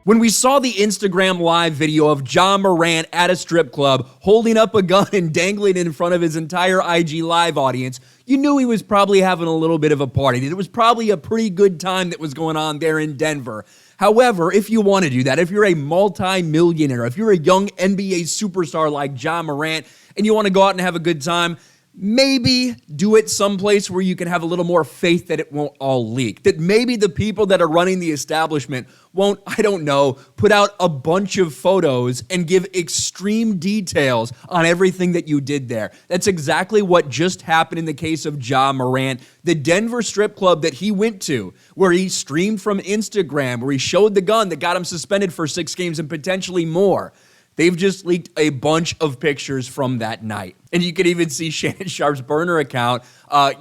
When we saw the Instagram live video of Ja Morant at a strip club holding up a gun and dangling it in front of his entire IG live audience, you knew he was probably having a little bit of a party. It was probably a pretty good time that was going on there in Denver. However, if you want to do that, if you're a multi-millionaire, if you're a young NBA superstar like Ja Morant and you want to go out and have a good time, maybe do it someplace where you can have a little more faith that it won't all leak. That maybe the people that are running the establishment won't, I don't know, put out a bunch of photos and give extreme details on everything that you did there. That's exactly what just happened in the case of Ja Morant. The Denver strip club that he went to, where he streamed from Instagram, where he showed the gun that got him suspended for 6 games and potentially more. They've just leaked a bunch of pictures from that night. And you can even see Shannon Sharp's burner account,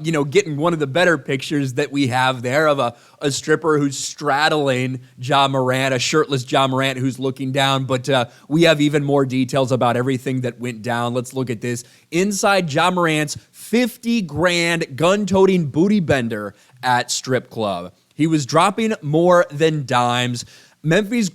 getting one of the better pictures that we have there of a stripper who's straddling Ja Morant, a shirtless Ja Morant who's looking down. But we have even more details about everything that went down. Let's look at this. Inside Ja Morant's 50 grand gun-toting booty bender at strip club. He was dropping more than dimes. Memphis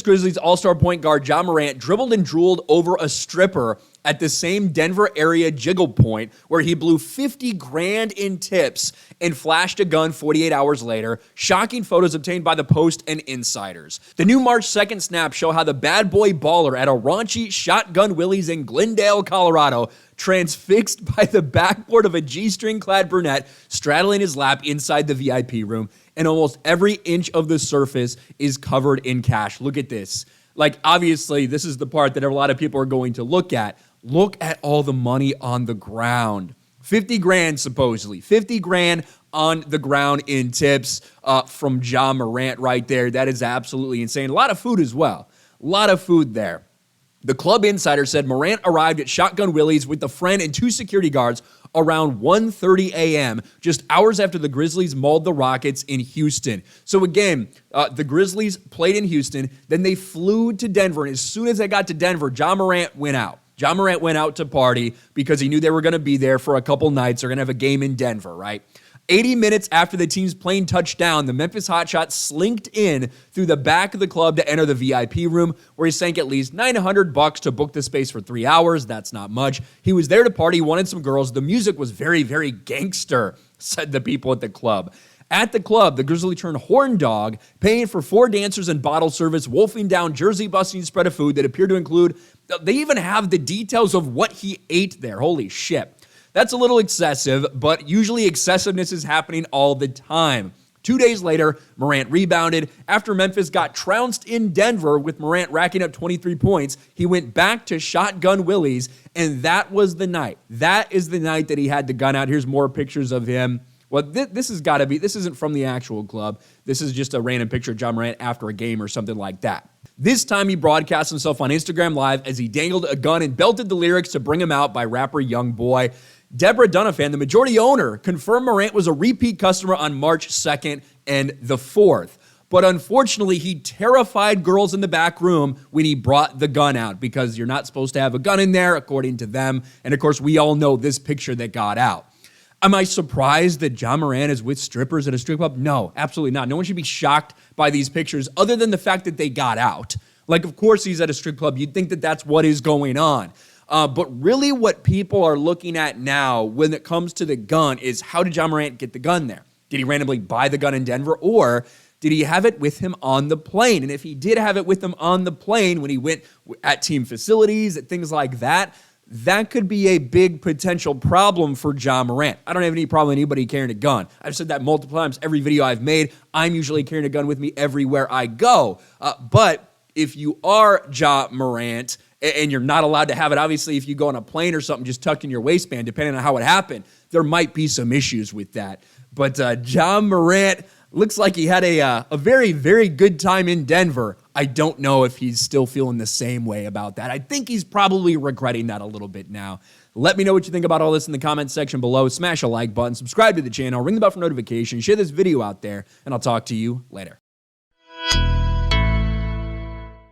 Grizzlies all-star point guard Ja Morant dribbled and drooled over a stripper at the same Denver area jiggle point where he blew 50 grand in tips and flashed a gun 48 hours later. Shocking photos obtained by the Post and insiders. The new March 2nd snaps show how the bad boy baller at a raunchy Shotgun Willie's in Glendale, Colorado, transfixed by the backboard of a G-string clad brunette straddling his lap inside the VIP room, and almost every inch of the surface is covered in cash. Look at this. Like, obviously, this is the part that a lot of people are going to look at. Look at all the money on the ground. 50 grand, supposedly. 50 grand on the ground in tips from Ja Morant right there. That is absolutely insane. A lot of food as well. A lot of food there. The club insider said Morant arrived at Shotgun Willie's with a friend and 2 security guards around 1:30 a.m., just hours after the Grizzlies mauled the Rockets in Houston. So again, the Grizzlies played in Houston, then they flew to Denver, and as soon as they got to Denver, Ja Morant went out. Ja Morant went out to party because he knew they were going to be there for a couple nights. They're going to have a game in Denver, right? 80 minutes after the team's plane touched down, the Memphis hotshot slinked in through the back of the club to enter the VIP room, where he sank at least $900 to book the space for 3 hours. That's not much. He was there to party, wanted some girls. The music was very, very gangster, said the people at the club. At the club, the Grizzly turned horn dog, paying for 4 dancers and bottle service, wolfing down jersey-busting spread of food that appeared to include, they even have the details of what he ate there. Holy shit. That's a little excessive, but usually excessiveness is happening all the time. 2 days later, Morant rebounded. After Memphis got trounced in Denver with Morant racking up 23 points, he went back to Shotgun Willie's, and that was the night. That is the night that he had the gun out. Here's more pictures of him. Well, this has got to be, this isn't from the actual club. This is just a random picture of Ja Morant after a game or something like that. This time he broadcast himself on Instagram Live as he dangled a gun and belted the lyrics to Bring Him Out by rapper Young Boy. Deborah Dunafan, the majority owner, confirmed Morant was a repeat customer on March 2nd and the 4th. But unfortunately, he terrified girls in the back room when he brought the gun out, because you're not supposed to have a gun in there, according to them. And of course, we all know this picture that got out. Am I surprised that Ja Morant is with strippers at a strip club? No, absolutely not. No one should be shocked by these pictures other than the fact that they got out. Like, of course he's at a strip club. You'd think that that's what is going on. But really what people are looking at now when it comes to the gun is, how did Ja Morant get the gun there? Did he randomly buy the gun in Denver, or did he have it with him on the plane? And if he did have it with him on the plane when he went at team facilities, at things like that, that could be a big potential problem for Ja Morant. I don't have any problem with anybody carrying a gun. I've said that multiple times. Every video I've made, I'm usually carrying a gun with me everywhere I go. But if you are Ja Morant and you're not allowed to have it, obviously if you go on a plane or something just tucked in your waistband, depending on how it happened, there might be some issues with that. But Ja Morant looks like he had a very, very good time in Denver. I don't know if he's still feeling the same way about that. I think he's probably regretting that a little bit now. Let me know what you think about all this in the comments section below. Smash a like button, subscribe to the channel, ring the bell for notifications, share this video out there, and I'll talk to you later.